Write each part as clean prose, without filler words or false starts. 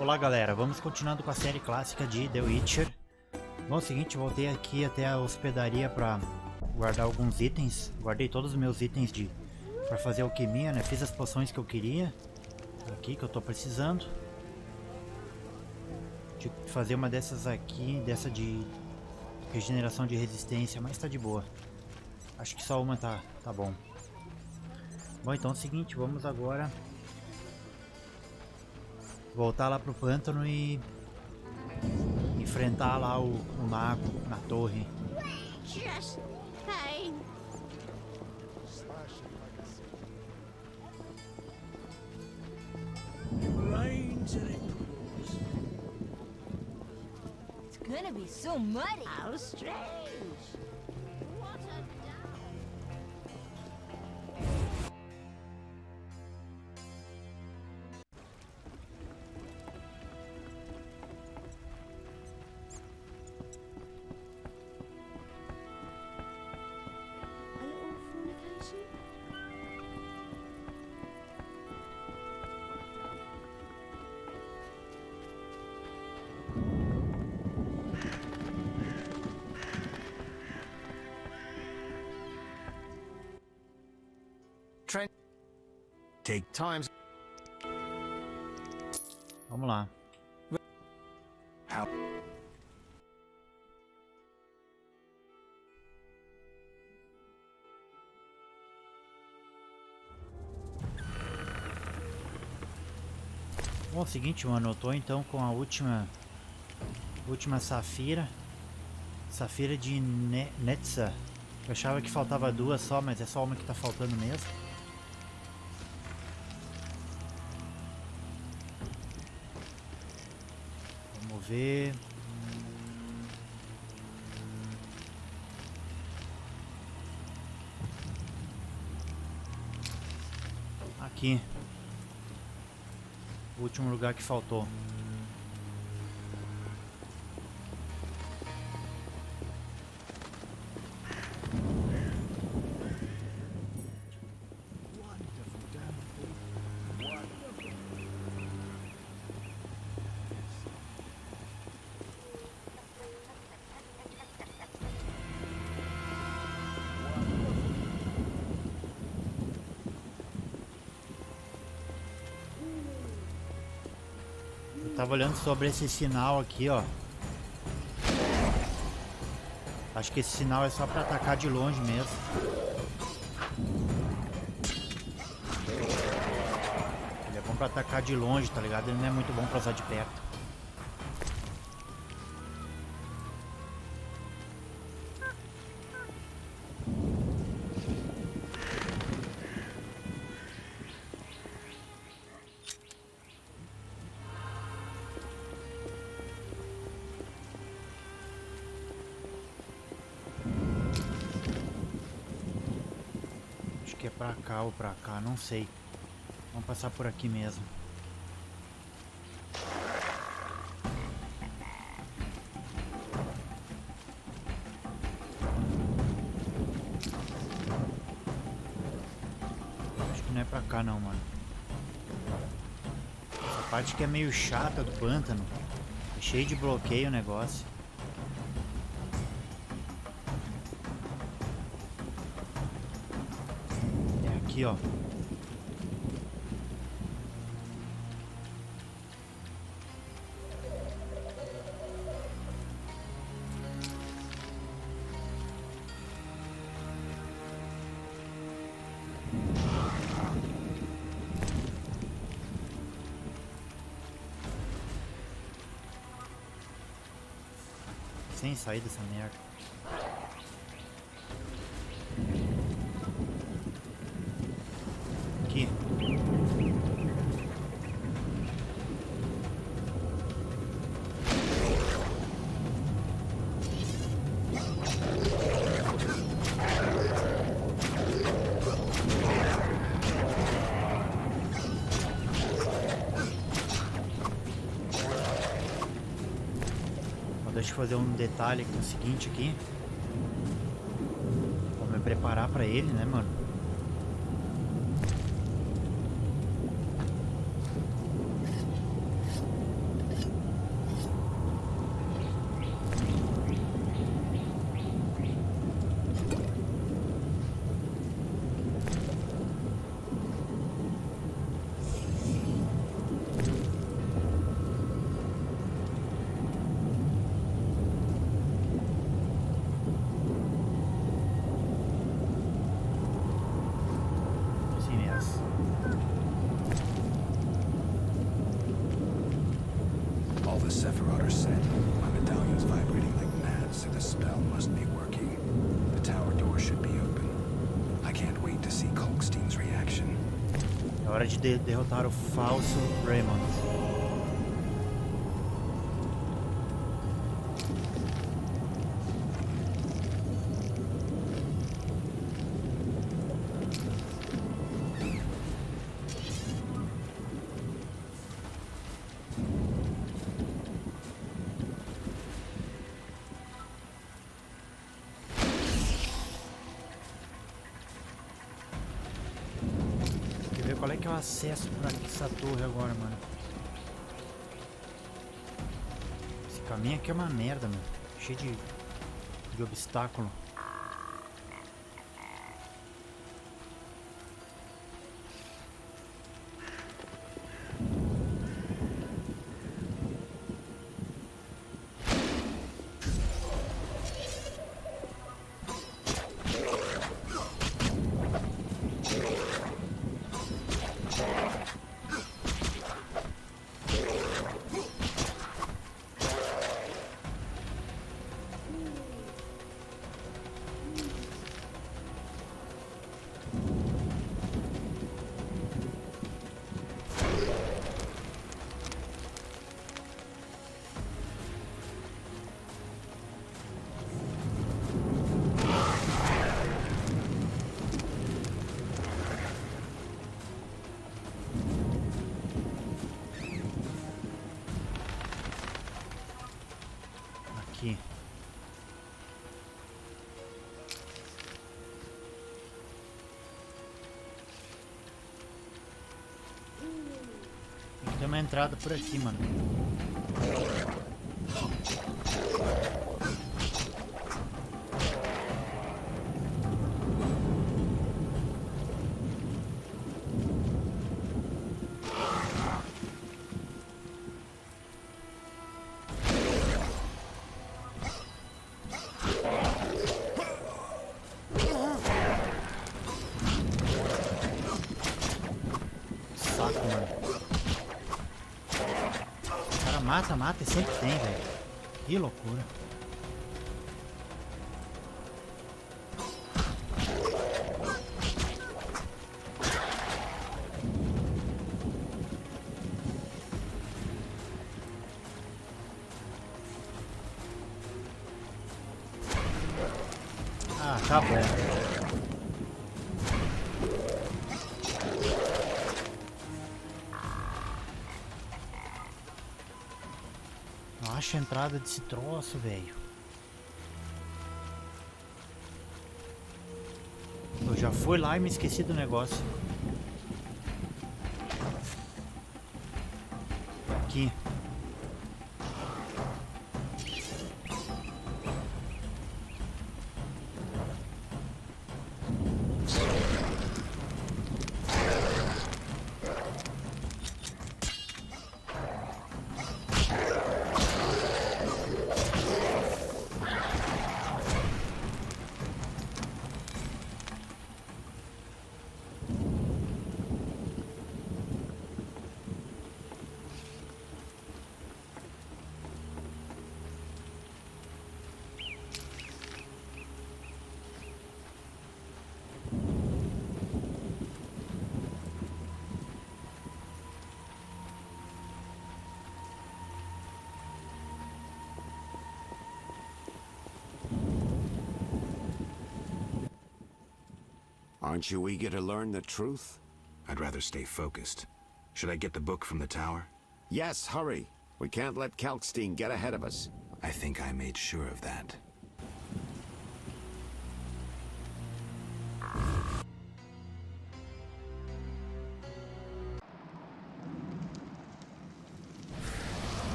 Olá galera, vamos continuando com a série clássica de The Witcher. Bom, é o seguinte, voltei aqui até a hospedaria para guardar alguns itens. Guardei todos os meus itens para fazer alquimia, né? Fiz as poções que eu queria aqui, que eu tô precisando. De fazer uma dessas aqui, dessa de regeneração de resistência, mas tá de boa. Acho que só uma tá bom. Bom, então é o seguinte, vamos agora voltar lá pro pântano e enfrentar lá o mago na torre. It's gonna be so muddy. How strange. Take times. Vamos lá. How? Bom, é o seguinte, mano, eu tô então com a última safira. Safira de Netza. Eu achava que faltava duas só, mas é só uma que tá faltando mesmo. Vamos ver. Aqui. O último lugar que faltou. Tava olhando sobre esse sinal aqui, ó. Acho que esse sinal é só pra atacar de longe mesmo. Ele é bom pra atacar de longe, tá ligado? Ele não é muito bom pra usar de perto. Que é pra cá ou pra cá, não sei. Vamos passar por aqui mesmo. Acho que não é pra cá não, mano. Essa parte que é meio chata do pântano. É cheio de bloqueio o negócio. Aqui, ó. Sem sair dessa merda. Aqui. Deixa eu fazer um detalhe aqui, o seguinte aqui. Vou me preparar pra ele, né, mano? the Sephiroth are set. My medallion's vibrating like mad, so the spell must be working. The tower door should be open. I can't wait to see Kalkstein's reaction. É hora de derrotar o falso Raymond. Qual é que é o acesso pra essa torre agora, mano? Esse caminho aqui é uma merda, mano. Cheio de obstáculo. Aqui. Tem uma entrada por aqui, mano. Mata, sempre tem, velho. Que loucura. Ah, tá bom. Acha a entrada desse troço, velho. Eu já fui lá e me esqueci do negócio. Aqui. Aren't you eager to learn the truth? I'd rather stay focused. Should I get the book from the tower? Yes, hurry. We can't let Kalkstein get ahead of us. I think I made sure of that.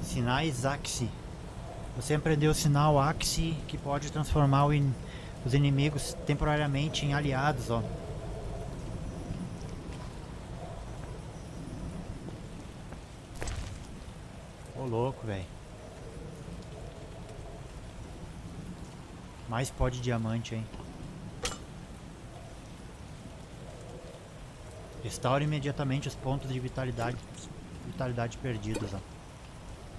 Sinais Axi. Você aprendeu o sinal Axi, que pode transformar os inimigos temporariamente em aliados, ó. Ô louco, velho. Mais pó de diamante, hein. Restaura imediatamente os pontos de vitalidade perdidos, ó.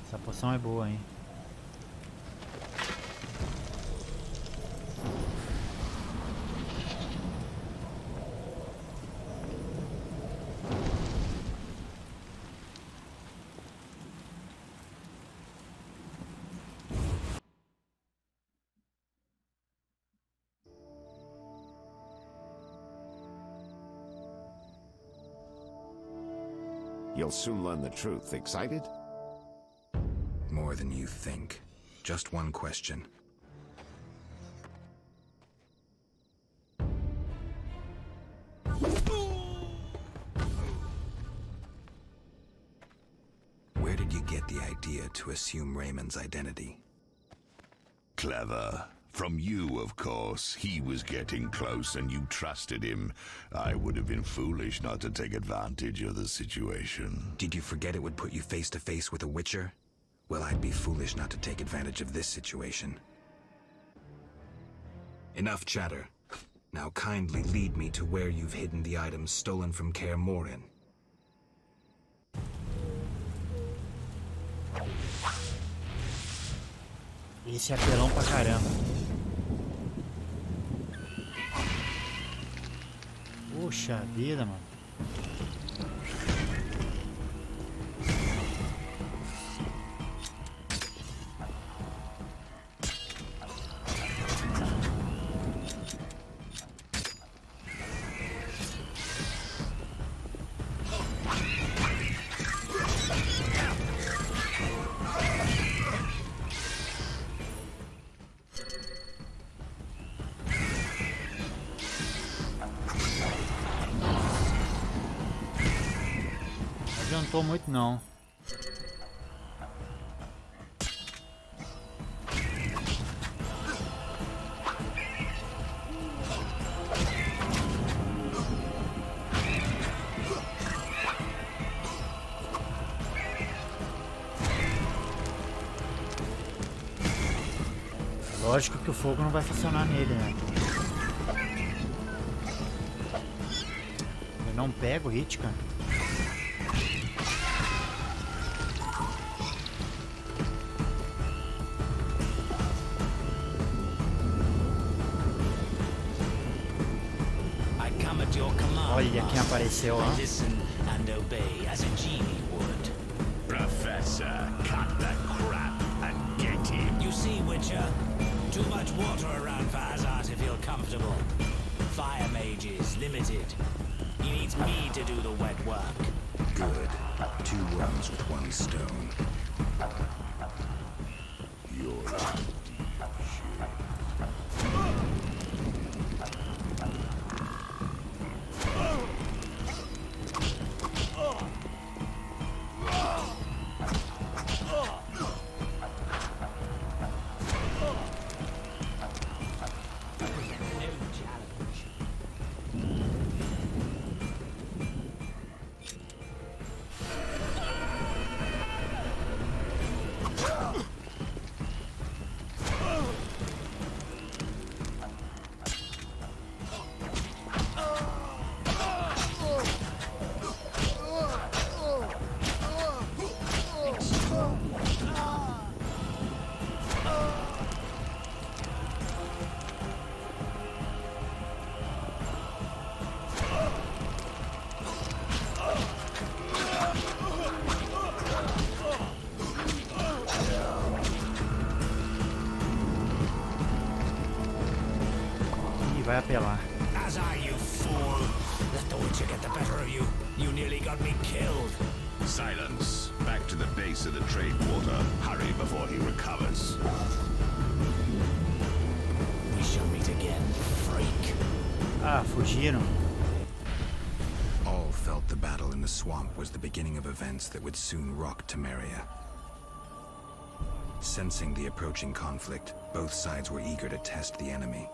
Essa poção é boa, hein? You'll soon learn the truth. Excited? More than you think. Just one question. Where did you get the idea to assume Raymond's identity? Clever. From you, of course. He was getting close and you trusted him. I would have been foolish not to take advantage of the situation. Did you forget it would put you face to face with a Witcher? Well, I'd be foolish not to take advantage of this situation. Enough chatter. Now kindly lead me to where you've hidden the items stolen from Kaer Morhen. Esse é apelão pra caramba. Puxa vida, mano. Não adiantou muito não. Lógico que o fogo não vai funcionar nele, né? Eu não pego o hit, cara. Olha quem apareceu, ó. Professor, cut the crap and get him. You see, Witcher, too much water around for Hazard to feel comfortable. Fire mage is limited. He needs me to do the wet work. Good. Two worms with one stone. You're Vai apelar. Hazard, you fool! Let the Witcher get the better of you. You nearly got me killed. silence. Back to the base of the trade water. Hurry before he recovers. We shall meet again, freak. Ah, fugiram. All felt the battle in the swamp was the beginning of events that would soon rock Temeria. Sensing the approaching conflict, both sides were eager to test the enemy.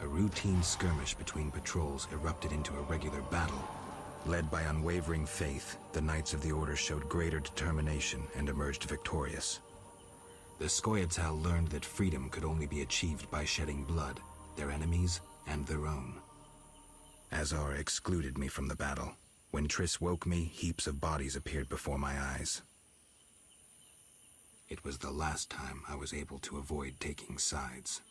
A routine skirmish between patrols erupted into a regular battle. Led by unwavering faith, the Knights of the Order showed greater determination and emerged victorious. The Skoyatel learned that freedom could only be achieved by shedding blood, their enemies and their own. Azar excluded me from the battle. When Triss woke me, heaps of bodies appeared before my eyes. It was the last time I was able to avoid taking sides.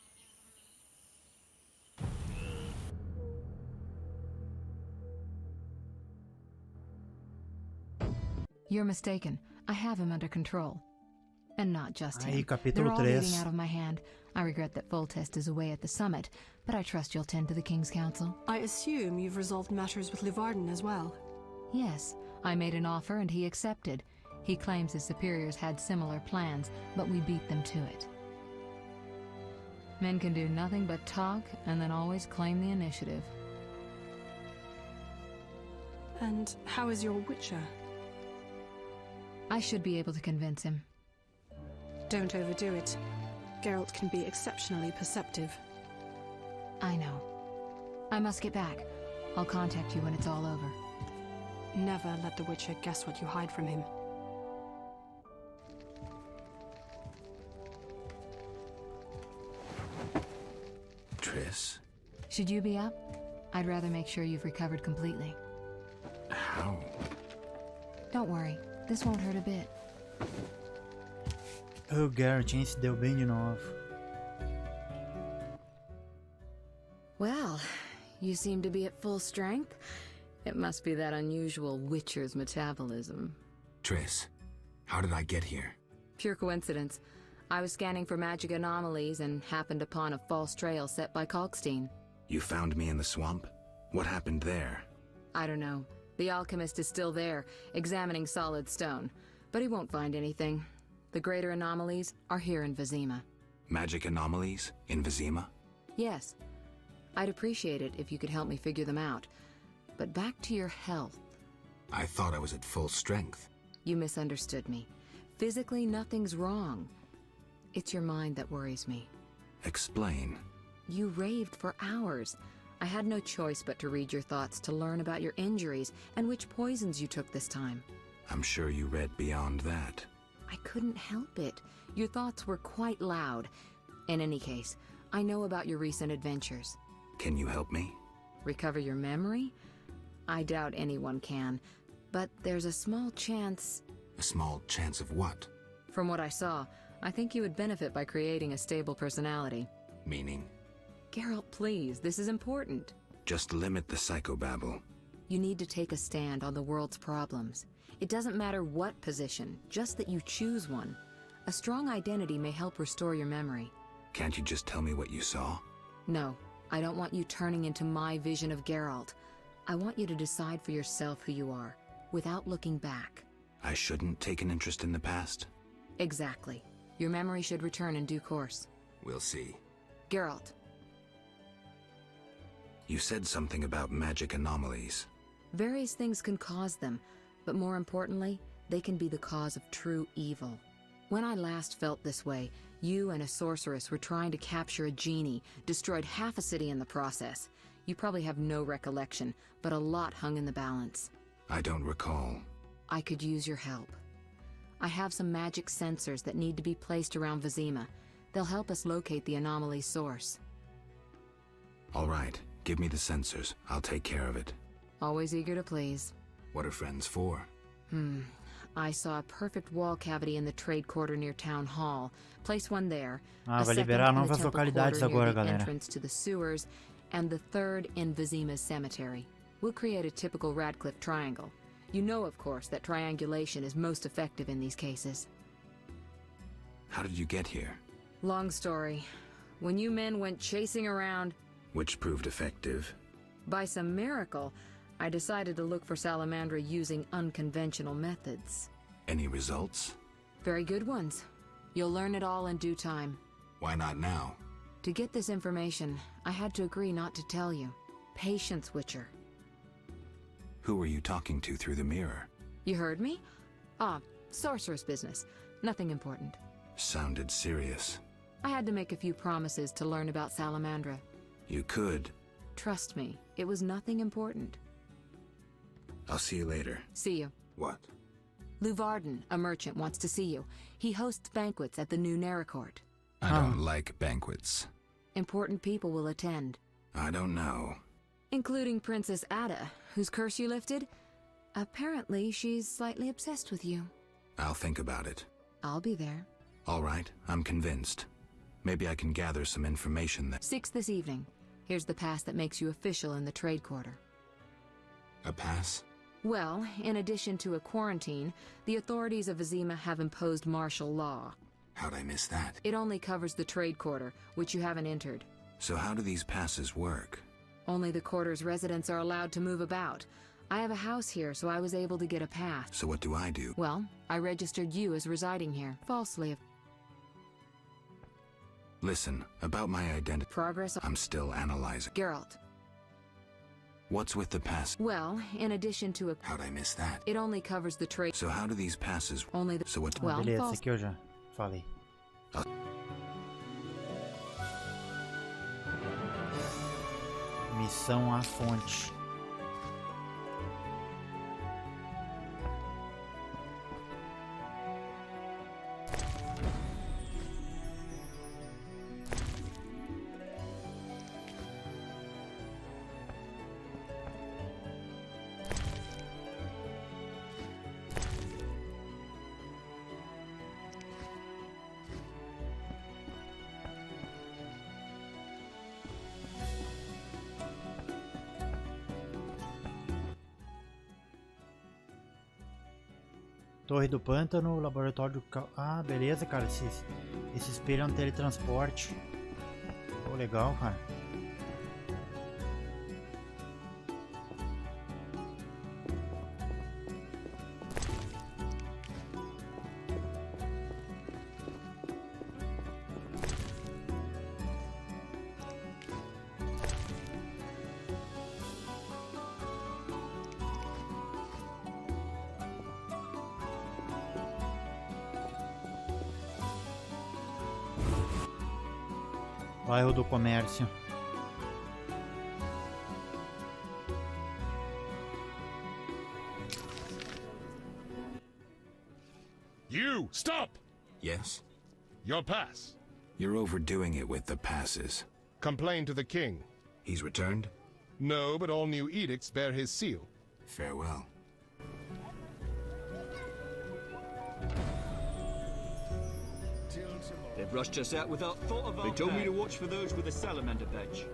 You're mistaken. I have him under control. And not just him. Aí, They're capítulo all 3. leading out of my hand. I regret that Foltest is away at the summit, but I trust you'll tend to the King's Council. I assume you've resolved matters with Levarden as well. Yes, I made an offer and he accepted. He claims his superiors had similar plans, but we beat them to it. Men can do nothing but talk and then always claim the initiative. And how is your Witcher? I should be able to convince him. Don't overdo it. Geralt can be exceptionally perceptive. I know. I must get back. I'll contact you when it's all over. Never let the Witcher guess what you hide from him. Triss? Should you be up? I'd rather make sure you've recovered completely. How? Don't worry. This won't hurt a bit. O Geralt, hein? Se deu bem de novo. Well, you seem to be at full strength. It must be that unusual Witcher's metabolism. Triss, how did I get here? Pure coincidence. I was scanning for magic anomalies and happened upon a false trail set by Kalkstein. You found me in the swamp? What happened there? I don't know. The alchemist is still there, examining solid stone. But he won't find anything. The greater anomalies are here in Vizima. Magic anomalies in Vizima? Yes. I'd appreciate it if you could help me figure them out. But back to your health. I thought I was at full strength. You misunderstood me. Physically, nothing's wrong. It's your mind that worries me. Explain. You raved for hours. I had no choice but to read your thoughts to learn about your injuries and which poisons you took this time. I'm sure you read beyond that. I couldn't help it. Your thoughts were quite loud. In any case, I know about your recent adventures. Can you help me? Recover your memory? I doubt anyone can. But there's a small chance... A small chance of what? From what I saw, I think you would benefit by creating a stable personality. Meaning? Geralt, please, this is important. Just limit the psychobabble. You need to take a stand on the world's problems. It doesn't matter what position, just that you choose one. A strong identity may help restore your memory. Can't you just tell me what you saw? No, I don't want you turning into my vision of Geralt. I want you to decide for yourself who you are, without looking back. I shouldn't take an interest in the past? Exactly. Your memory should return in due course. We'll see. Geralt. You said something about magic anomalies. Various things can cause them, but more importantly, they can be the cause of true evil. When I last felt this way, you and a sorceress were trying to capture a genie, destroyed half a city in the process. You probably have no recollection, but a lot hung in the balance. I don't recall. I could use your help. I have some magic sensors that need to be placed around Vizima. They'll help us locate the anomaly's source. All right, give me the sensors. I'll take care of it. Always eager to please. What are friends for? I saw a perfect wall cavity in the trade quarter near Town Hall. Place one there. Ah, a vai second liberar in the novas temple localidades quarter near agora, the galera. entrance to the sewers, and the third in Vizima's cemetery. We'll create a typical Radcliffe triangle. You know, of course, that triangulation is most effective in these cases. How did you get here? Long story. When you men went chasing around, Which proved effective. by some miracle, I decided to look for Salamandra using unconventional methods. Any results? Very good ones. You'll learn it all in due time. Why not now? To get this information, I had to agree not to tell you. Patience, Witcher. Who were you talking to through the mirror? You heard me? Ah, sorceress business. Nothing important. Sounded serious. I had to make a few promises to learn about Salamandra. You could. Trust me, it was nothing important. I'll see you later. See you. What? Levarden, a merchant, wants to see you. He hosts banquets at the new Neracourt. I don't like banquets. Important people will attend. I don't know. Including Princess Ada, whose curse you lifted. Apparently, she's slightly obsessed with you. I'll think about it. I'll be there. All right, I'm convinced. Maybe I can gather some information that... 6 this evening. Here's the pass that makes you official in the trade quarter. A pass? Well, in addition to a quarantine, the authorities of Vizima have imposed martial law. How'd I miss that? It only covers the trade quarter, which you haven't entered. So how do these passes work? Only the quarter's residents are allowed to move about. I have a house here, so I was able to get a pass. So what do I do? Well, I registered you as residing here, falsely. Listen, about my identity... Progress... I'm still analyzing. Geralt. What's with the pass? Well, in addition to a... How'd I miss that? It only covers the trade... So how do these passes... Only the... So what... Well, Beleza, false... aqui eu já falei. Missão à fonte. Torre do Pântano, laboratório do... Ah, beleza, cara. Esse espelho é um teletransporte. Pô, legal, cara. Bairro do Comércio. You, stop! Yes? Your pass. You're overdoing it with the passes. Complain to the king. He's returned? No, but all new edicts bear his seal. Farewell. They've rushed us out without thought of our They told me to watch for those with a salamander badge.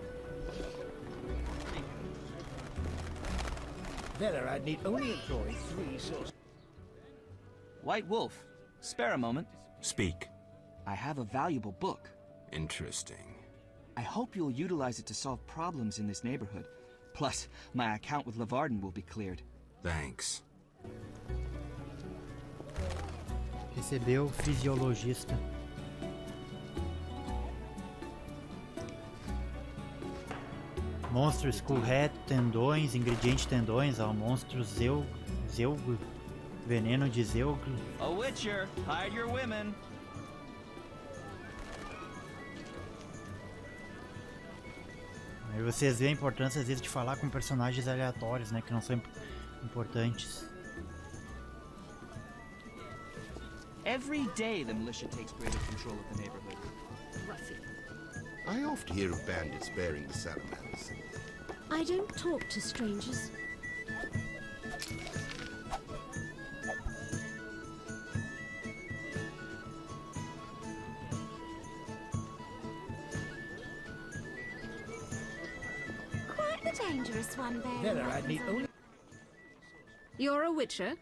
Vela, I'd need only employ 3 sources. White Wolf, spare a moment. Speak. I have a valuable book. Interesting. I hope you'll utilize it to solve problems in this neighborhood. Plus, my account with Levarden will be cleared. Thanks. Recebeu fisiologista. Monstros com reto, tendões, ingrediente tendões, ó, monstros zeuglo, veneno de zeuglo. A Witcher, hide your women. Aí vocês veem a importância às vezes de falar com personagens aleatórios, né, que não são importantes. Every day the militia takes greater control of the neighborhood. I oft hear of bandits bearing the salamanders. I don't talk to strangers. Quite the dangerous one, Vela, I'd need only... You're a Witcher?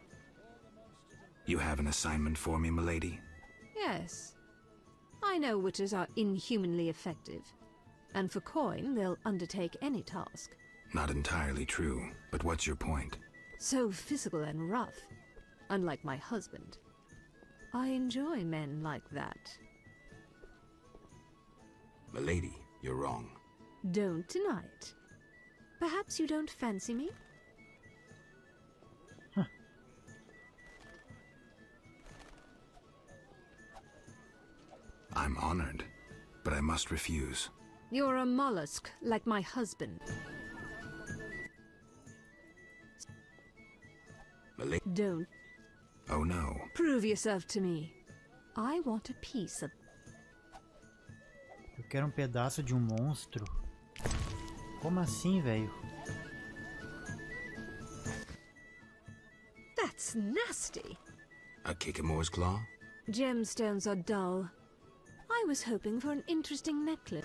You have an assignment for me, milady? Yes. I know Witchers are inhumanly effective, and for coin they'll undertake any task. Not entirely true, but what's your point? So physical and rough, unlike my husband. I enjoy men like that. Milady, you're wrong. Don't deny it. Perhaps you don't fancy me? I'm honored, but I must refuse. You're a mollusk, like my husband. Don't. Oh no. Prove yourself to me. I want a piece of... Eu quero um pedaço de um monstro. Como assim, velho? That's nasty. A Kikimore's claw? Gemstones are dull. I was hoping for an interesting necklace.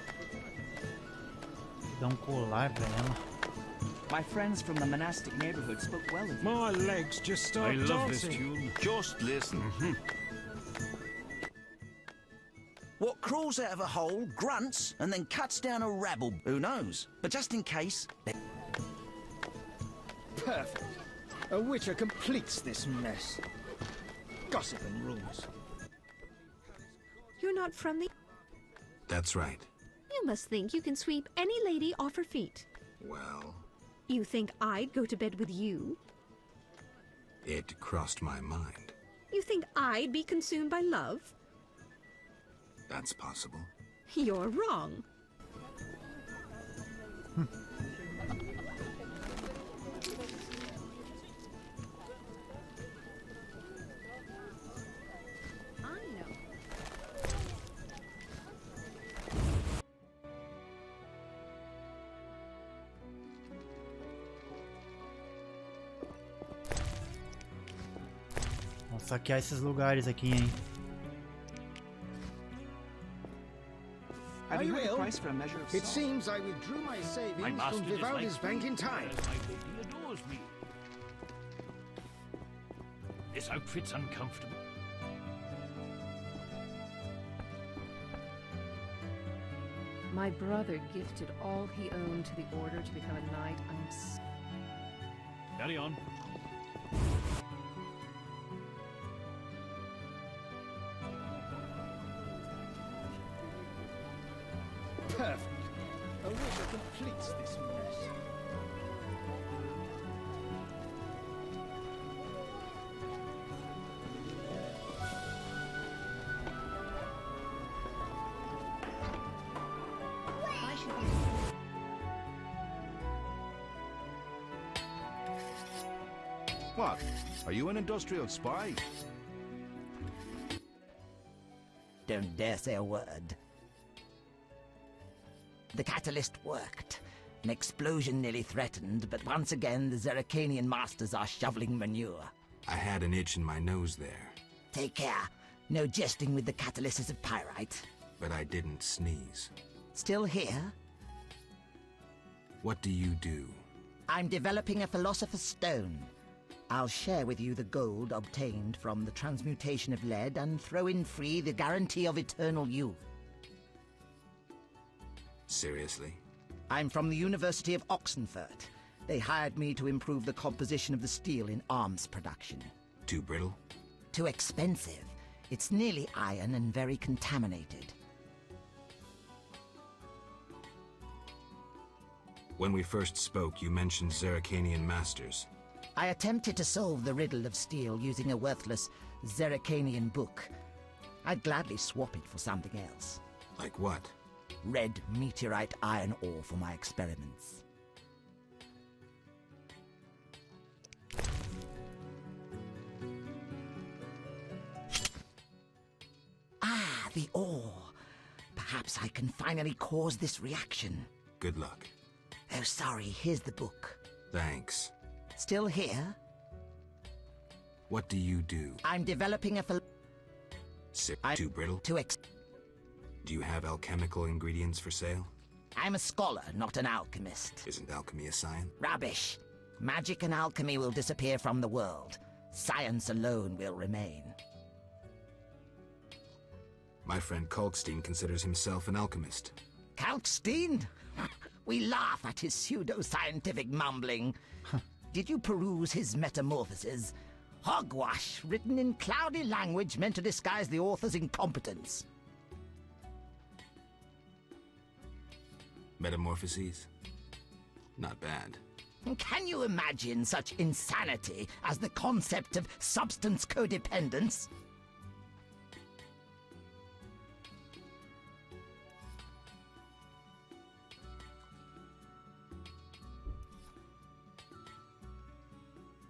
Dá colar pra ela. My friends from the monastic neighborhood spoke well of you. My legs just start dancing. I love this tune. Just listen. What crawls out of a hole, grunts, and then cuts down a rabble? Who knows? But just in case... Perfect. A witcher completes this mess. Gossiping rules. You're not from the... That's right. You must think you can sweep any lady off her feet. Well, You think I'd go to bed with you? it crossed my mind. You think I'd be consumed by love? That's possible. You're wrong. Vamos saquear esses lugares aqui, hein? Have you heard the price for a measure of salt? It seems I withdrew my savings from Vivaldi's bank in time. My lady adores me. This outfit's uncomfortable. My brother gifted all he owned to the order to become a knight. Carry on. Perfect. A witcher completes this mess. What? Are you an industrial spy? Don't dare say a word. The catalyst worked. An explosion nearly threatened, but once again the Zeracanian masters are shoveling manure. I had an itch in my nose there, Take care. No jesting with the catalysis of pyrite. but I didn't sneeze. Still here? What do you do? I'm developing a philosopher's stone. I'll share with you the gold obtained from the transmutation of lead and throw in free the guarantee of eternal youth. Seriously? I'm from the University of Oxenfurt. They hired me to improve the composition of the steel in arms production. Too brittle? Too expensive. It's nearly iron and very contaminated. When we first spoke, you mentioned Zeracanian masters. I attempted to solve the riddle of steel using a worthless Zeracanian book. I'd gladly swap it for something else. Like what? Red meteorite iron ore for my experiments. Ah, the ore. Perhaps I can finally cause this reaction. Good luck. Oh, sorry, here's the book. Thanks. Still here? What do you do? I'm developing a Too brittle? Do you have alchemical ingredients for sale? I'm a scholar, not an alchemist. Isn't alchemy a science? Rubbish. Magic and alchemy will disappear from the world. Science alone will remain. My friend Kalkstein considers himself an alchemist. Kalkstein? We laugh at his pseudo-scientific mumbling. Did you peruse his metamorphoses? Hogwash, written in cloudy language meant to disguise the author's incompetence. Metamorphoses? Not bad. Can you imagine such insanity as the concept of substance codependence?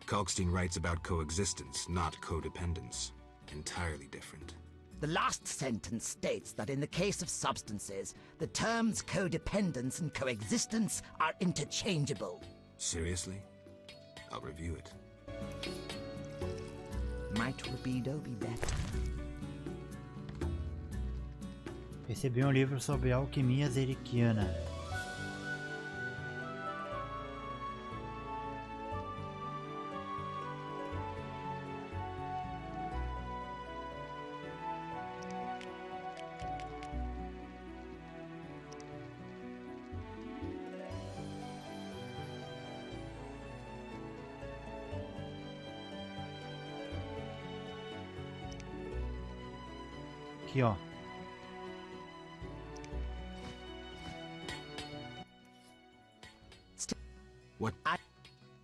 Kalkstein writes about coexistence, not codependence. Entirely different. The last sentence states that in the case of substances, the terms codependence and coexistence are interchangeable. Seriously? I'll review it. Might libido be better? Recebi um livro sobre alquimia zerikiana. Aqui, ó.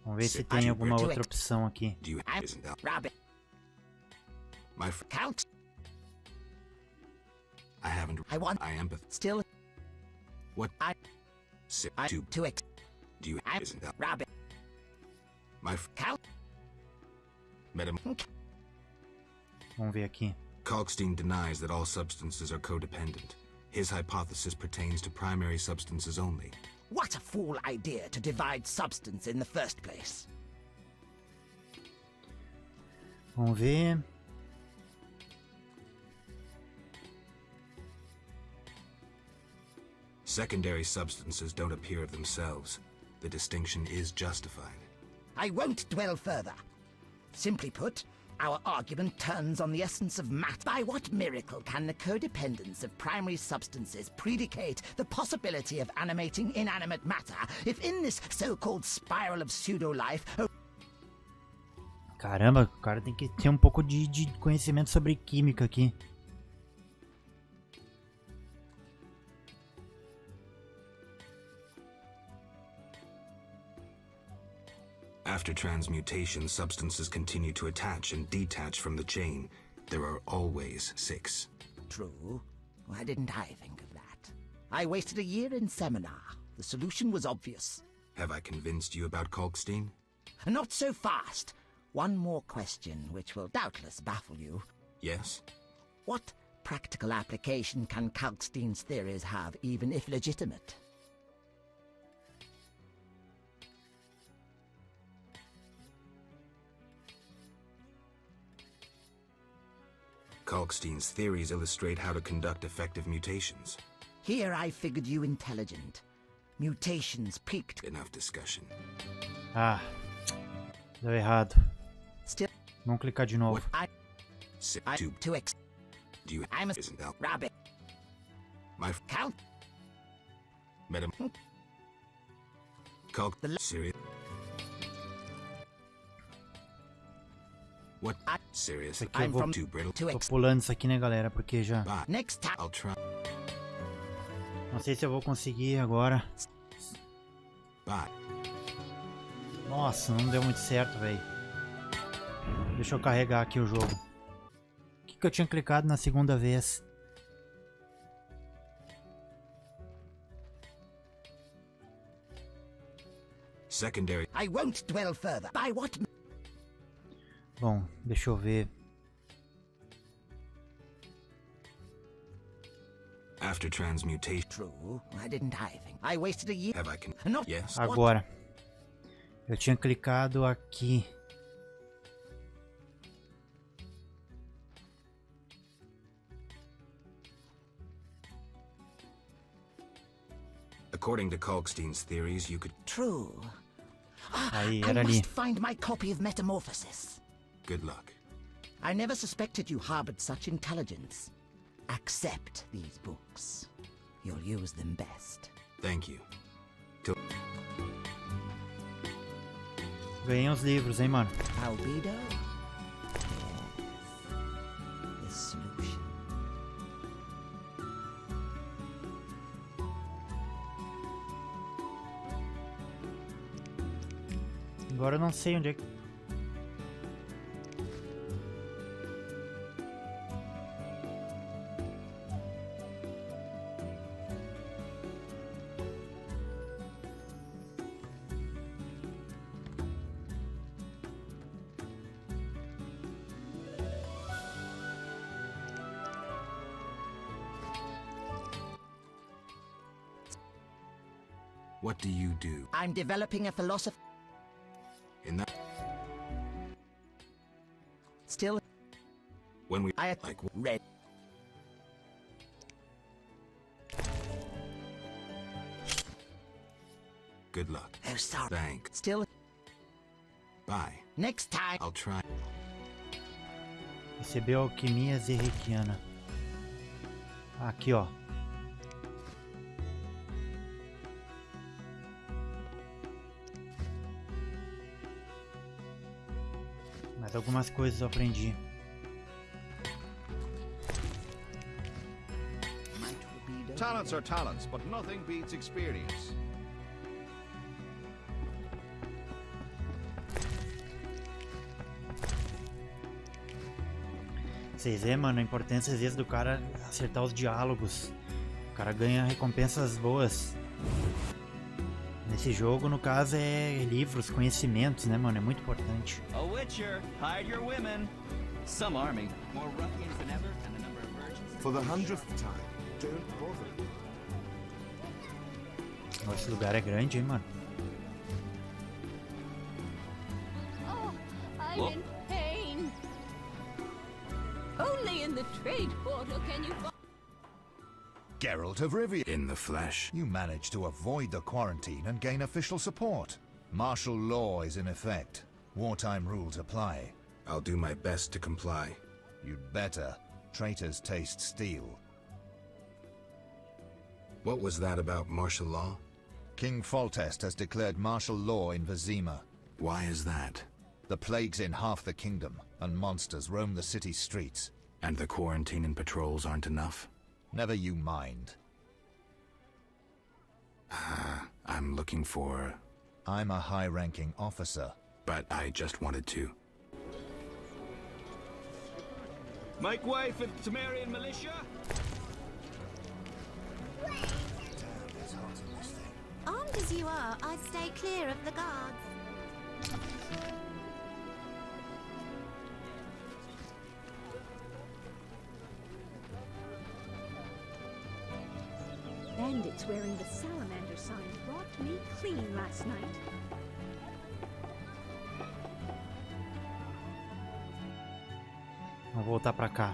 Vamos ver se tem alguma outra opção aqui. My count. I haven't. I want. I am. Still. What? To it. Do you? Isn't that rabbit? My count. Madam. Vamos ver aqui. Kalkstein denies that all substances are codependent. His hypothesis pertains to primary substances only. What a fool idea to divide substance in the first place. Vamos ver. Secondary substances don't appear of themselves. The distinction is justified. I won't dwell further. Simply put, our argument turns on the essence of matter. By what miracle can the codependence of primary substances predicate the possibility of animating inanimate matter if in this so-called spiral of pseudo-life... Caramba, o cara tem que ter um pouco de conhecimento sobre química aqui. After transmutation, substances continue to attach and detach from the chain. There are always 6. True. Why didn't I think of that? I wasted a year in seminar. The solution was obvious. Have I convinced you about Kalkstein? Not so fast. One more question, which will doubtless baffle you. Yes? What practical application can Kalkstein's theories have, even if legitimate? Kalkstein's theories illustrate how to conduct effective mutations. Here I figured you intelligent. Mutations peaked. Enough discussion. Ah, deu errado. Still. Vamos clicar de novo. Do you I'm a isn't that rabbit. My count. Madam. Kalk the serious. What? Serious? Isso aqui eu vou, too brittle. tô pulando isso aqui, né, galera? Porque já... Next time. I'll try. Não sei se eu vou conseguir agora. Nossa, não deu muito certo, velho. Deixa eu carregar aqui o jogo. O que eu tinha clicado na segunda vez? Secondary. I won't dwell further. By what? Bom, deixa eu ver. After transmutation. True. Why didn't I think? I wasted a year. Have I can? Not Yes. Agora. Eu tinha clicado aqui. According to Kalkstein's theories, you could. True. Aí, I era ali. must find my copy of Metamorphosis. Good luck. I never suspected you harbored such intelligence. Accept these books. You'll use them best. Thank you. Ganhei uns livros, hein, mano. Albedo? Yes. The solution. Agora eu não sei onde é que... What do you do? I'm developing a philosophy. In that. Still. When we I like read. good luck. Oh, sorry. Thank. Still. Bye. Next time. I'll try. Recebeu alquimia zerrequiana. Aqui, ó. Mais algumas coisas eu aprendi. Talents are talents, but nothing beats experience. Vocês vê, mano, a importância às vezes do cara acertar os diálogos. O cara ganha recompensas boas. Nesse jogo, no caso, é livros, conhecimentos, né, mano? É muito importante. A Witcher, hide your women. Some army, more ruffians than ever, and the number of virgins. For the 100th time, don't bother. Nossa, esse lugar é grande, hein, mano? Oh, I'm in pain. Only in the trade portal can you find... Geralt of Rívia. In the flesh. You managed to avoid the quarantine and gain official support. Martial law is in effect. Wartime rules apply. I'll do my best to comply. You'd better. Traitors taste steel. What was that about martial law? King Foltest has declared martial law in Vizima. Why is that? The plague's in half the kingdom, and monsters roam the city streets. And the quarantine and patrols aren't enough? Never you mind. I'm looking for... I'm a high-ranking officer. But I just wanted to. Make way for the Temerian militia. Armed as you are, I stay clear of the guards. Bandits wearing the salamander sign robbed me clean last night. Vamos voltar pra cá.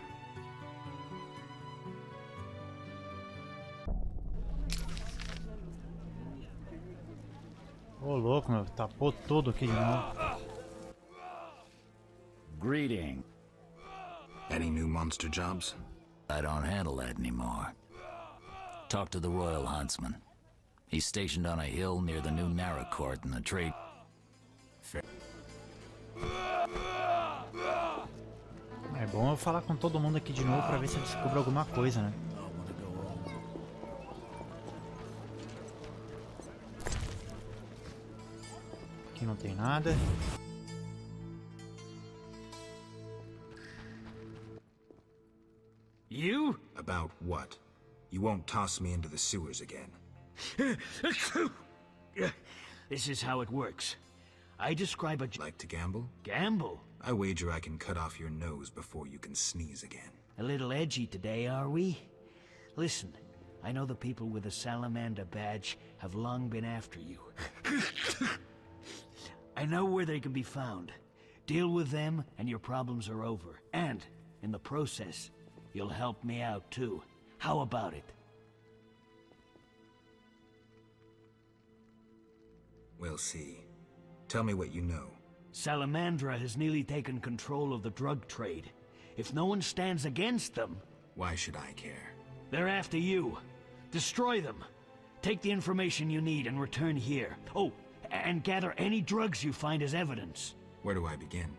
Ô, louco, meu. Tapou tudo aqui de novo. Greeting. Any new monster jobs? I don't handle that anymore. Talk to the Royal Huntsman. He's stationed on a hill near the new Narrow Court in the trade. Fair. É bom eu falar com todo mundo aqui de novo pra ver se eu descubro alguma coisa, né? Aqui não tem nada. You? About what? You won't toss me into the sewers again. This is how it works. I describe a... Like to gamble? Gamble? I wager I can cut off your nose before you can sneeze again. A little edgy today, are we? Listen, I know the people with the salamander badge have long been after you. I know where they can be found. Deal with them and your problems are over. And, in the process, you'll help me out too. How about it? We'll see. Tell me what you know. Salamandra has nearly taken control of the drug trade. If no one stands against them... Why should I care? They're after you. Destroy them. Take the information you need and return here. Oh, and gather any drugs you find as evidence. Where do I begin?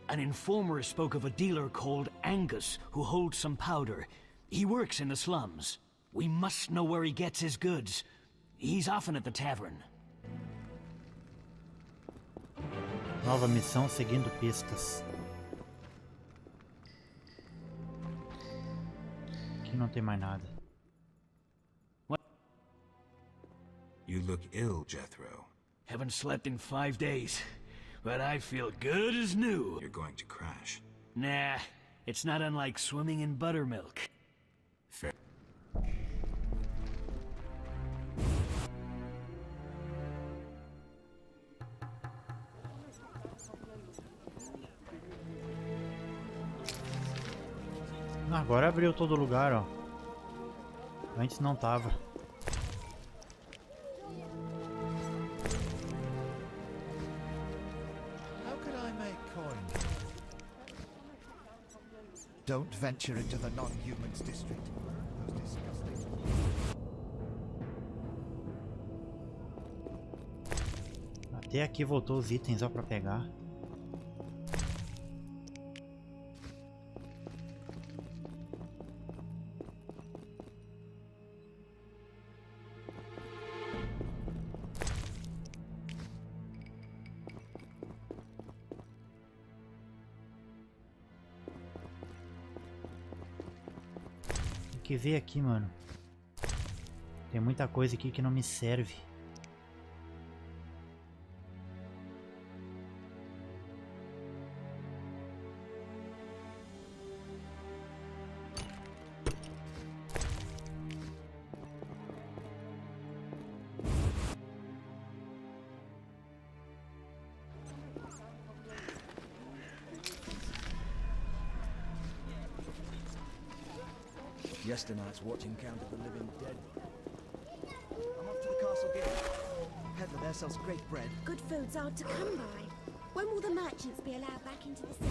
An informer spoke of a dealer called Angus who holds some powder. He works in the slums. We must know where he gets his goods. He's often at the tavern. Nova missão seguindo pistas. Aqui não tem mais nada. What? You look ill, Jethro. Haven't slept in 5 days, but I feel good as new. You're going to crash. Nah, it's not unlike swimming in buttermilk. Fair. Agora abriu todo lugar, ó. Antes não tava. How could I make coin? Don't venture into the non-humans district. Those disgusting... Até aqui voltou os itens, ó, pra pegar. Tem que ver aqui, mano. Tem muita coisa aqui que não me serve. Yesternight's watching count of the living dead. I'm off to the castle gate. Peddler there sells great bread. Good food's hard to come by. When will the merchants be allowed back into the city?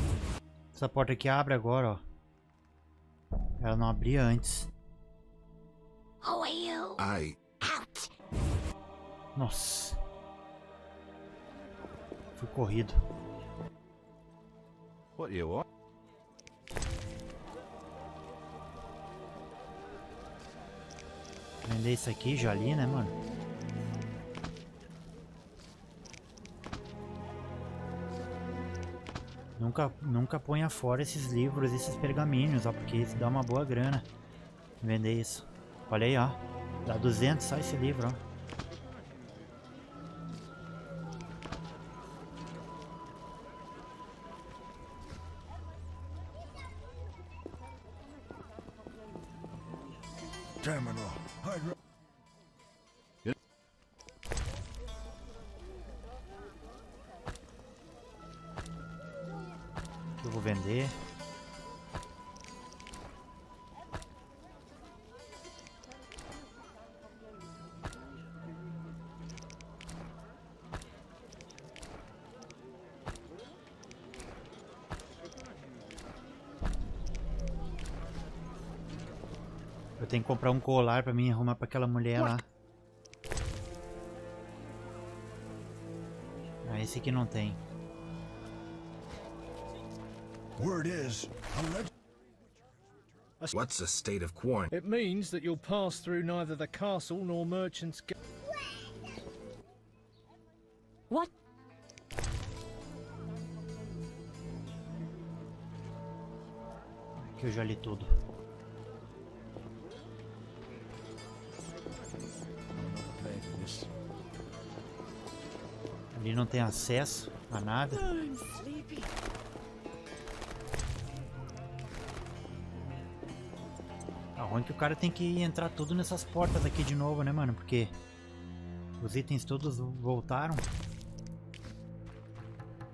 Essa porta aqui abre agora, ó. Ela não abria antes. Who are you? Out! Nossa. Fui corrido. What you want? Vender isso aqui já ali, né, mano? Nunca ponha fora esses livros, esses pergaminhos, ó, porque isso dá uma boa grana. Vender isso. Olha aí, ó. Dá 200 só esse livro, ó. Terminal. Eu vou vender. Eu tenho que comprar um colar pra mim arrumar pra aquela mulher lá. Ah, esse aqui não tem. Word is, What's a state of quarantine? It means that you'll pass through neither the castle nor merchants' gate. What? Aqui eu já li tudo. Ali não tem acesso a nada. A ruim que o cara tem que entrar tudo nessas portas aqui de novo, né, mano? Porque os itens todos voltaram.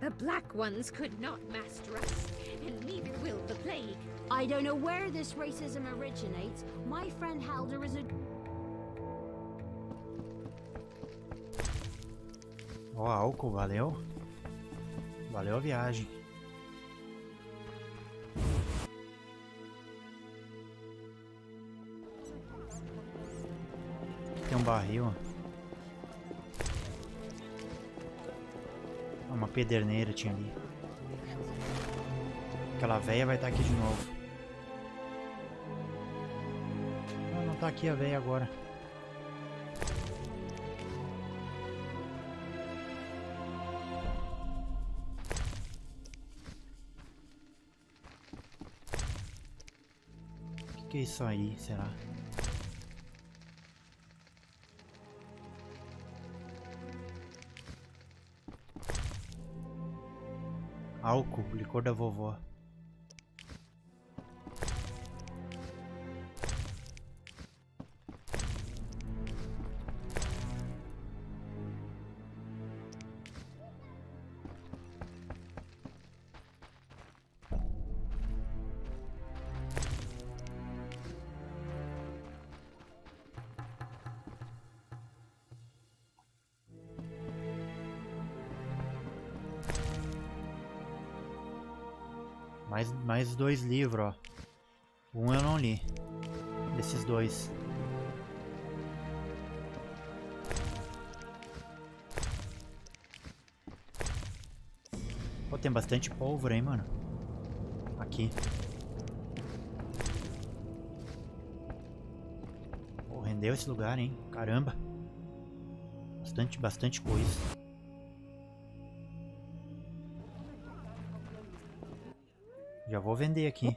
The black ones could not master us, and neither will the plague. I don't know where this racism originates. My friend Halder is a... Ó, álcool, valeu. Valeu a viagem. Tem um barril. Uma pederneira tinha ali. Aquela véia vai estar aqui de novo. Não tá aqui a véia agora. O que é isso aí, será? Álcool, licor da vovó. Mais 2 livros, ó. Um eu não li. Desses 2. Pô, tem bastante pólvora aí, mano. Aqui. Pô, rendeu esse lugar, hein? Caramba. Bastante coisa. Já vou vender aqui.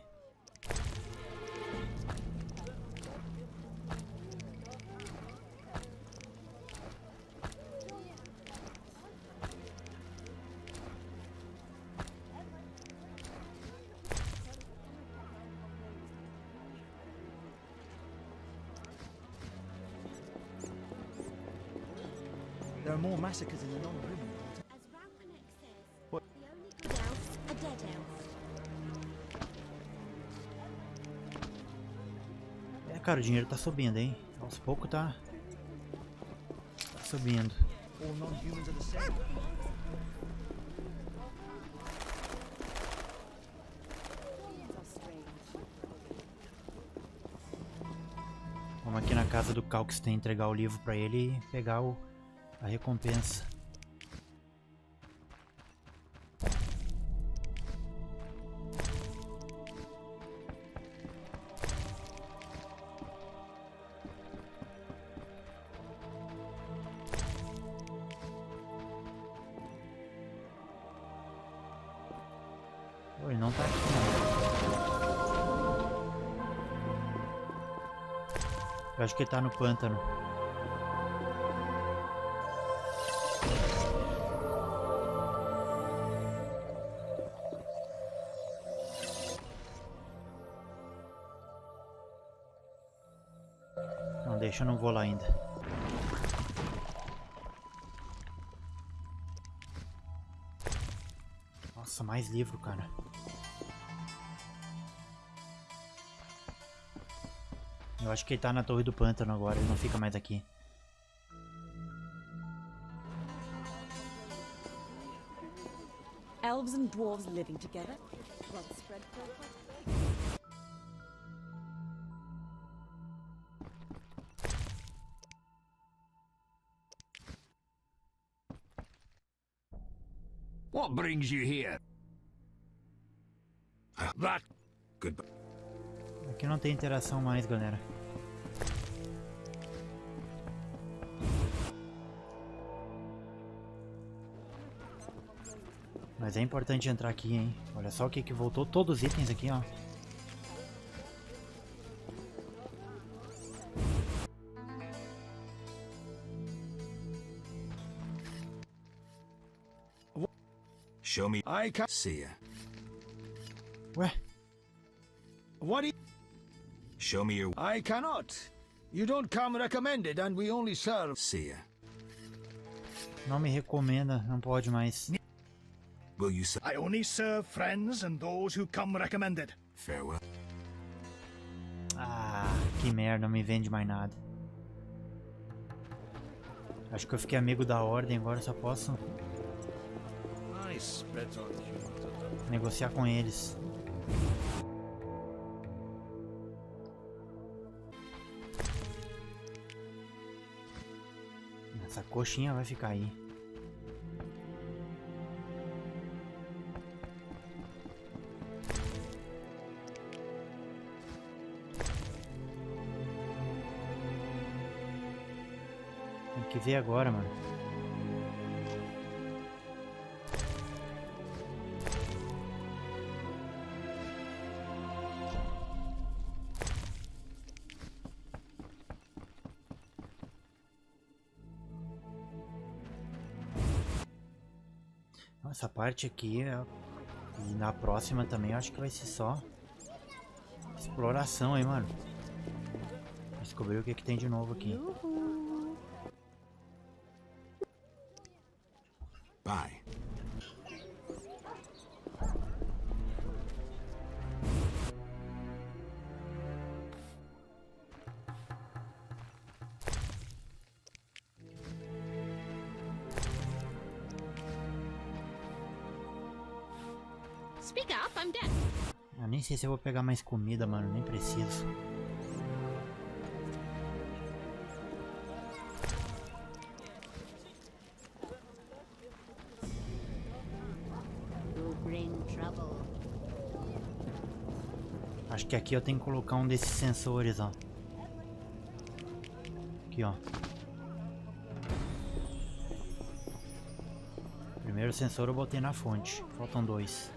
There are more massacres in the non-room. What? The only good elf's a dead elf. É, cara, o dinheiro tá subindo, hein? Aos poucos tá subindo. All non-humans are the same. Vamos aqui na casa do Kalkstein entregar o livro pra ele e pegar a recompensa. Pô, ele não tá aqui, não. Eu acho que ele tá no pântano. Não, deixa, eu não vou lá ainda. Nossa, mais livro, cara. Eu acho que ele tá na Torre do Pântano agora, ele não fica mais aqui. Elves and dwarves living together. Well spread What brings you here? That. Goodbye. Aqui não tem interação mais, galera. Mas é importante entrar aqui, hein? Olha só o que voltou. Todos os itens aqui, ó. Show me. I can see ya. Ué? What? Show me your. I cannot. You don't come recommended, and we only serve. See ya. Não me recomenda, não pode mais. Will you I only serve friends and those who come recommended. Farewell. Ah, que merda, não me vende mais nada. Acho que eu fiquei amigo da ordem, agora só posso negociar com eles. Essa coxinha vai ficar aí. Tem que ver agora, mano. Essa parte aqui e na próxima também eu acho que vai ser só exploração aí, mano. Descobrir o que tem de novo aqui. Bye. Speak up, I'm deaf. Ah, nem sei se eu vou pegar mais comida, mano. Nem preciso. Acho que aqui eu tenho que colocar um desses sensores, ó. Aqui, ó. Primeiro sensor eu botei na fonte. Faltam 2.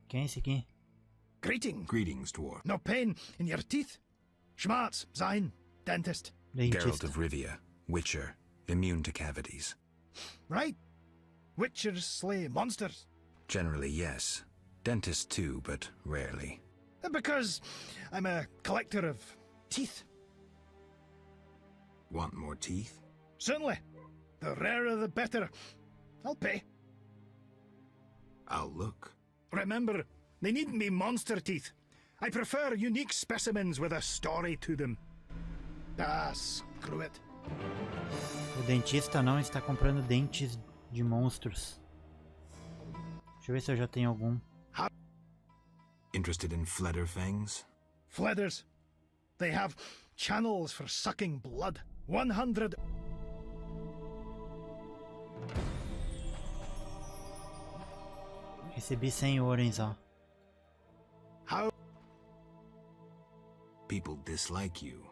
Quem é esse aqui? Greetings, dwarf. No pain in your teeth? Schmerz, sein, dentist. Geralt de Rívia, Witcher, immune to cavities. Right. Witchers slay monsters. Generally, yes. Dentists too, but rarely. Because I'm a collector of teeth. Want more teeth? Certainly. The rarer the better. I'll pay. I'll look. Remember, they needn't be monster teeth. I prefer unique specimens with a story to them. Ah, screw it. O dentista não está comprando dentes de monstros. Deixa eu ver se eu já tenho algum. Interested in Flederfangs? Fledders. They have channels for sucking blood. 100. Recebi 100 orens, ó. How? People dislike you.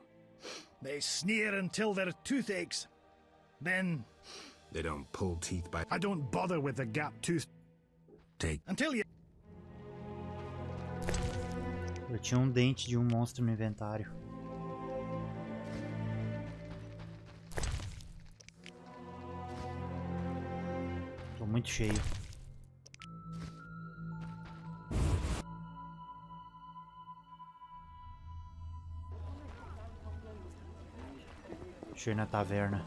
They sneer until their tooth aches. Then... They don't pull teeth by... I don't bother with the gap tooth. Take... Until you... Eu tinha um dente de um monstro no inventário. Tô muito cheio. Deixa eu ir na taverna.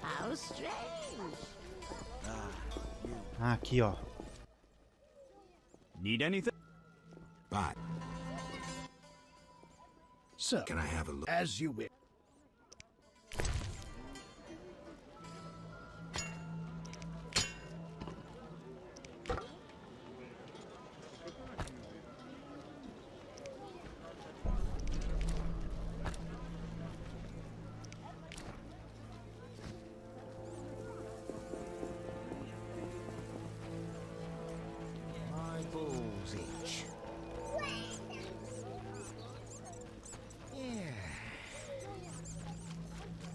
How strange. Ah, aqui, ó. Need anything? Bye. So, can I have a look? As you wish.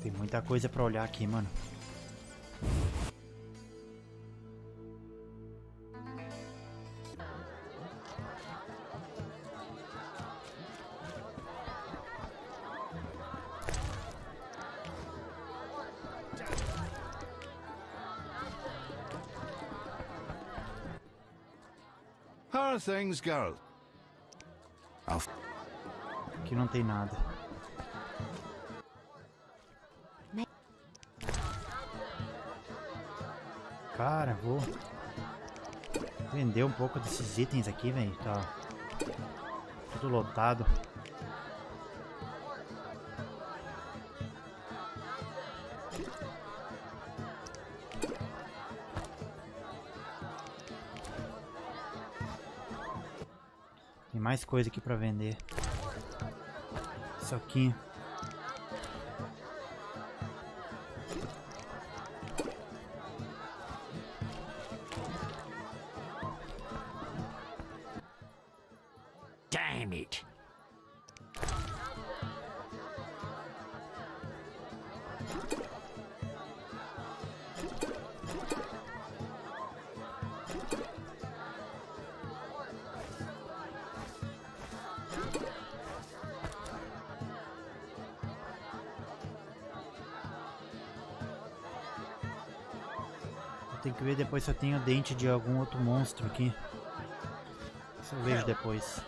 Tem muita coisa pra olhar aqui, mano. How are things, Geralt? Aqui não tem nada. Cara, vou vender um pouco desses itens aqui, velho. Tá tudo lotado. Tem mais coisa aqui pra vender. Isso aqui. Damn it. Tem que ver depois se eu tenho dente de algum outro monstro aqui. Isso eu vejo depois.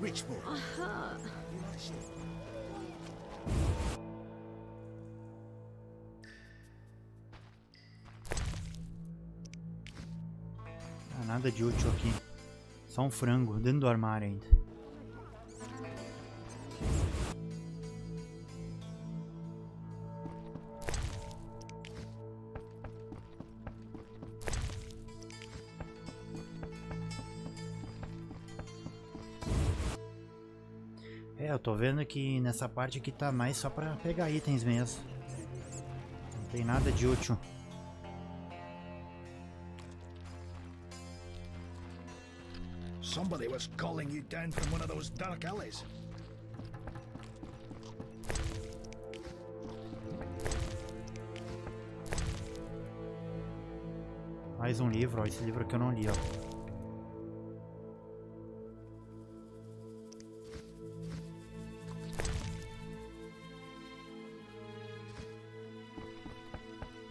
Rich boy. Ah, nada de útil aqui. Só um frango dentro do armário ainda. Eu tô vendo que nessa parte aqui tá mais só pra pegar itens mesmo. Não tem nada de útil. Somebody was calling you down from one of those dark alleys. Mais um livro, ó. Esse livro aqui eu não li, ó.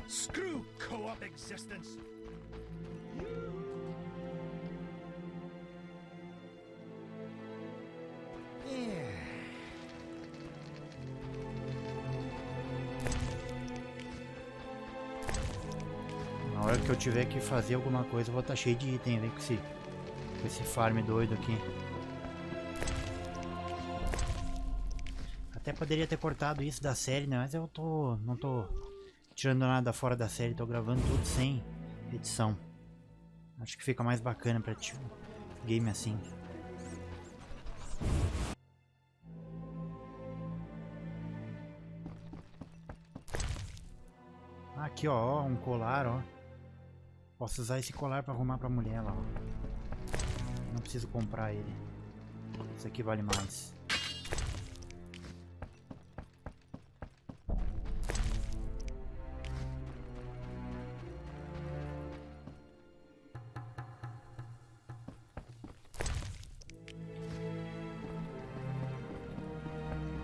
Screw co-op existence. Na hora que eu tiver que fazer alguma coisa, eu vou estar cheio de item, vem com esse farm doido aqui. Até poderia ter cortado isso da série, né? Mas eu não tô tirando nada fora da série, tô gravando tudo sem edição. Acho que fica mais bacana pra game assim. Aqui, ó, um colar, ó. Posso usar esse colar pra arrumar pra mulher lá, ó. Não preciso comprar ele. Isso aqui vale mais.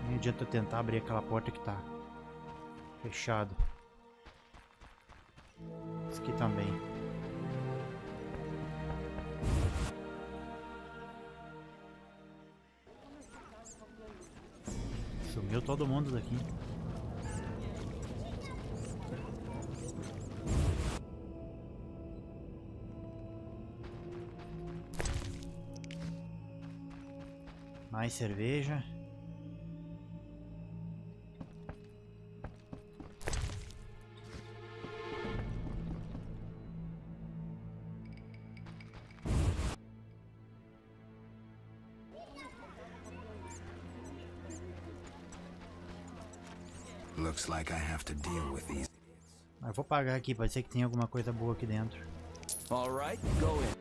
Não adianta eu tentar abrir aquela porta que tá fechado. Isso aqui também. Sumiu todo mundo daqui. Mais cerveja. Looks like I have to deal with these. Eu vou pagar aqui, pode ser que tenha alguma coisa boa aqui dentro. All right, go in.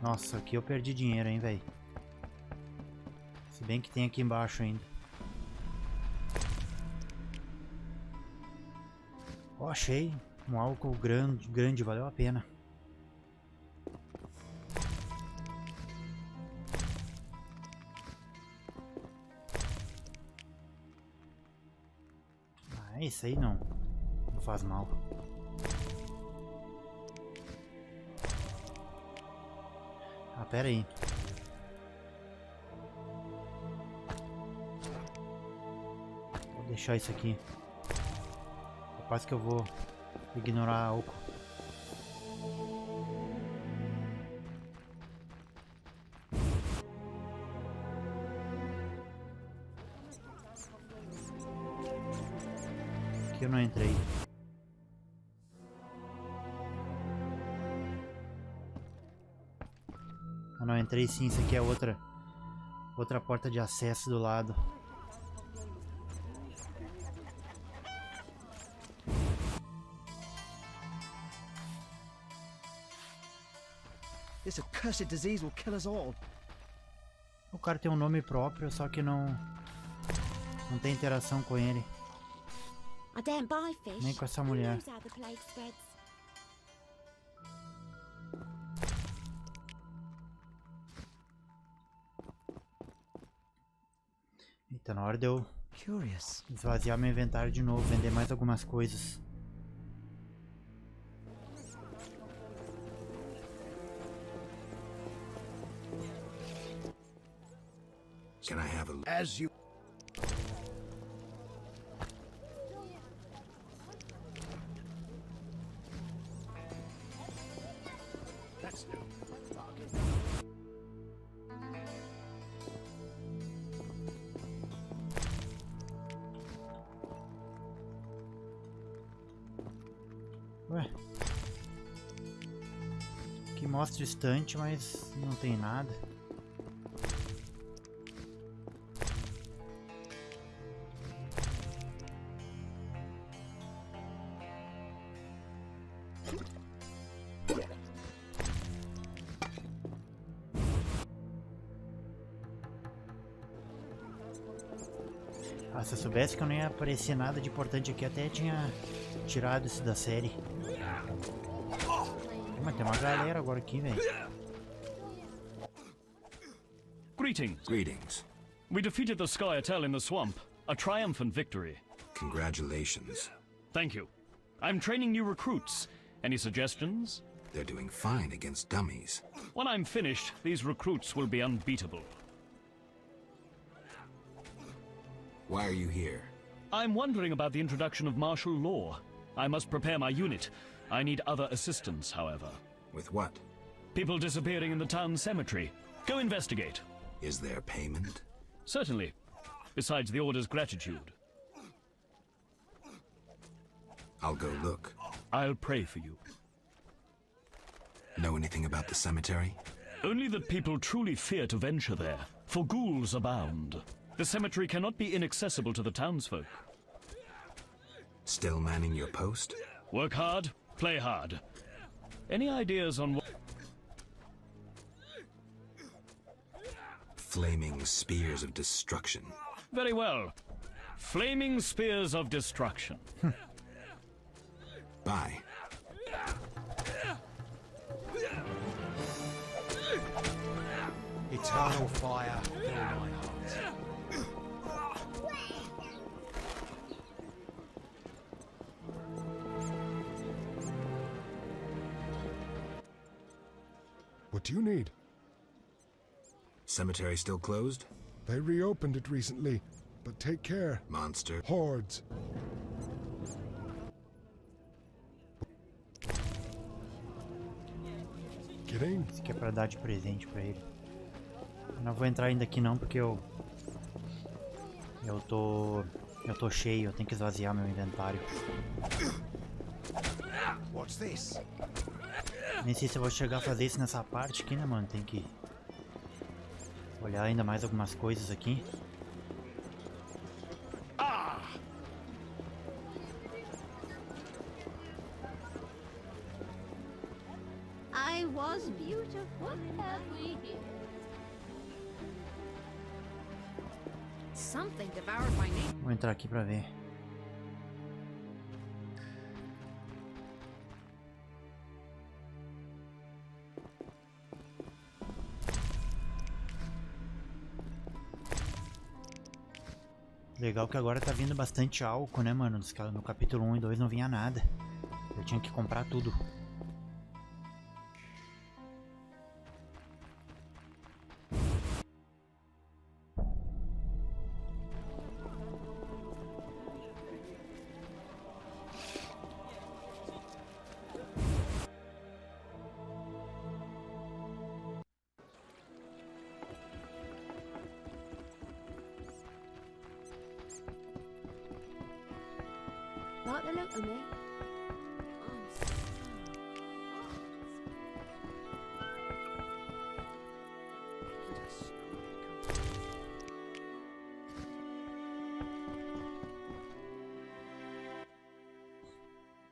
Nossa, aqui eu perdi dinheiro, hein, velho. Se bem que tem aqui embaixo ainda. Ó, achei um álcool grande, valeu a pena. Ah, isso aí não faz mal. Ah, pera aí. Vou deixar isso aqui. Capaz que eu vou ignorar álcool. Aqui eu não entrei. Eu não entrei sim, isso aqui é outra porta de acesso do lado. This accursed disease will kill us all. O cara tem um nome próprio, só que não tem interação com ele. I don't buy fish. Nem com essa mulher. Who knows how the plague spreads? Eita, na hora de eu Curious. Esvaziar meu inventário de novo, vender mais algumas coisas. Can I have a... As you... That's new. Ué. Aqui mostra estante, mas não tem nada. Ah, se eu soubesse que eu não ia aparecer nada de importante aqui, até tinha tirado isso da série. Mas tem uma galera agora aqui, velho. Greetings. Greetings. We defeated the Skyatel in the swamp. A triumphant victory. Congratulations. Thank you. I'm training new recruits. Any suggestions? They're doing fine against dummies. When I'm finished, these recruits will be unbeatable. Why are you here? I'm wondering about the introduction of martial law. I must prepare my unit. I need other assistance, however. With what? People disappearing in the town cemetery. Go investigate. Is there payment? Certainly. Besides the order's gratitude. I'll go look. I'll pray for you. Know anything about the cemetery? Only that people truly fear to venture there, for ghouls abound. The cemetery cannot be inaccessible to the townsfolk. Still manning your post? Work hard, play hard. Any ideas on what... Flaming spears of destruction. Very well. Flaming spears of destruction. Bye. Eternal fire, fill my heart. What do you need? Cemetery still closed? They reopened it recently, but take care. Monster. Hordes. Kidding? Isso aqui é pra dar de presente pra ele. Eu não vou entrar ainda aqui não, porque eu tô cheio, eu tenho que esvaziar meu inventário. What's this? Nem sei se eu vou chegar a fazer isso nessa parte aqui, né, mano? Tem que olhar ainda mais algumas coisas aqui. I was beautiful. What have we here? Something devoured my name. Vou entrar aqui pra ver. Legal que agora tá vindo bastante álcool, né, mano? No capítulo 1 e 2 não vinha nada. Eu tinha que comprar tudo. Like the look of me?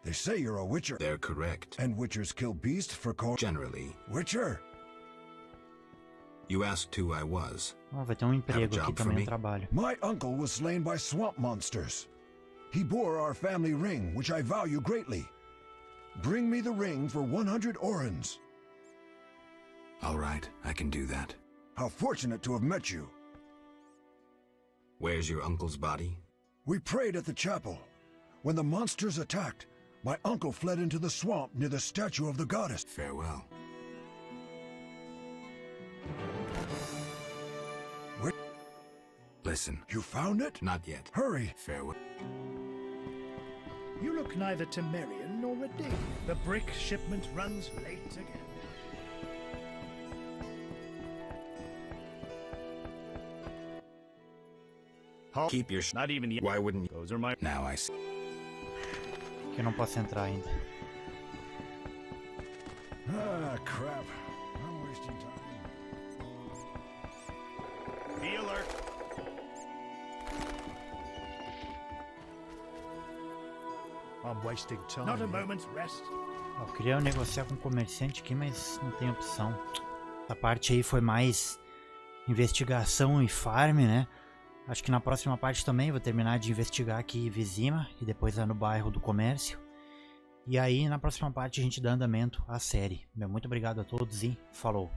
They say you're a witcher. They're correct. And witchers kill beasts for Generally. Witcher? You asked who I was. Oh, vai ter emprego aqui também no trabalho. My uncle was slain by swamp monsters. He bore our family ring, which I value greatly. Bring me the ring for 100 orens. All right, I can do that. How fortunate to have met you. Where's your uncle's body? We prayed at the chapel. When the monsters attacked, my uncle fled into the swamp near the statue of the goddess. Farewell. Where? Listen. You found it? Not yet. Hurry. Farewell. You look neither Temerian nor redeemed. The brick shipment runs late again. Keep your Not even yet. Why wouldn't you? Those are my... Now I see. Que eu não posso entrar ainda. Ah, crap. I'm wasting time. Be alert. I'm wasting time. Not a moment's rest. Eu queria negociar com o comerciante aqui, mas não tem opção. A parte aí foi mais investigação e farm, né? Acho que na próxima parte também vou terminar de investigar aqui Vizima e depois lá no bairro do comércio. E aí na próxima parte a gente dá andamento à série. Muito obrigado a todos e falou!